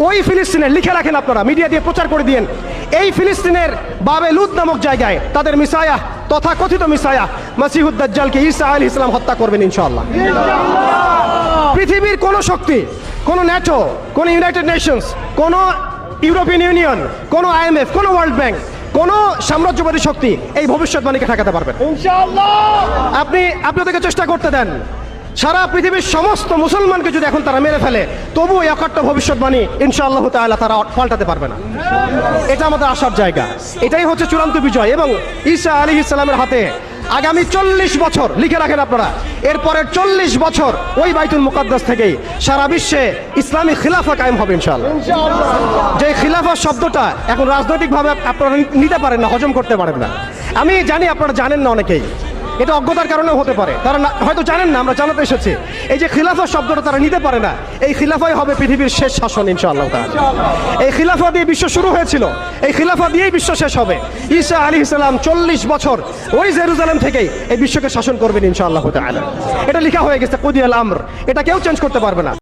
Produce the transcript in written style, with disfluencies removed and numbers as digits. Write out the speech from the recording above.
ওই ফিলিস্তিনের, লিখে রাখেন আপনারা, মিডিয়া দিয়ে প্রচার করে দিয়েন, এই ফিলিস্তিনের বাবেলুদ নামক জায়গায় তাদের মিসায়া, তথাকথিত মিসায়া মাসিহুদ দাজ্জালকে ঈসা আলাইহিস সালাম হত্যা করবেন ইনশাআল্লাহ। পৃথিবীর কোন শক্তি, কোন ন্যাটো, কোন ইউনাইটেড নেশনস, কোন ইউরোপিয়ান ইউনিয়ন, কোন IMF, কোন ওয়ার্ল্ড ব্যাংক, কোন সাম্রাজ্যবাদী শক্তি এই ভবিষ্যৎবাণীকে ঠেকাতে পারবে না ইনশাআল্লাহ। আপনি আপনাদেরকে চেষ্টা করতে দেন, সারা পৃথিবীর সমস্ত মুসলমানকে যদি এখন তারা মেরে ফেলে, তবু এই অকাট্য ভবিষ্যৎবাণী ইনশাআল্লাহ তাআলা তারা পাল্টাতে পারবে না। এটা আমাদের আশার জায়গা, এটাই হচ্ছে চূড়ান্ত বিজয়। এবং ঈসা আলাইহিস সালামের হাতে আগামী 40 বছর, লিখে রাখেন আপনারা, এরপরের 40 বছর ওই বাইতুল মুকাদ্দাস থেকেই সারা বিশ্বে ইসলামী খিলাফা কায়েম হবে ইনশাআল্লাহ। যে খিলাফা শব্দটা এখন রাজনৈতিকভাবে আপনারা নিতে পারেন না, হজম করতে পারেন না। আমি জানি আপনারা জানেন না, অনেকেই এটা অজ্ঞতার কারণেও হতে পারে, তারা হয়তো জানেন না, আমরা জানাতে এসেছি। এই যে খিলাফা শব্দটা তারা নিতে পারে না, এই খিলাফাই হবে পৃথিবীর শেষ শাসন ইনশাআল্লাহ তাআলা। এই খিলাফা দিয়ে বিশ্ব শুরু হয়েছিল, এই খিলাফা দিয়েই বিশ্ব শেষ হবে। ঈসা আলাইহিস সালাম 40 বছর ওই জেরুজালেম থেকেই এই বিশ্বকে শাসন করবেন ইনশাআল্লাহ তাআলা। এটা লেখা হয়ে গেছে কুদিয়াল আমর, এটা কেউ চেঞ্জ করতে পারবে না।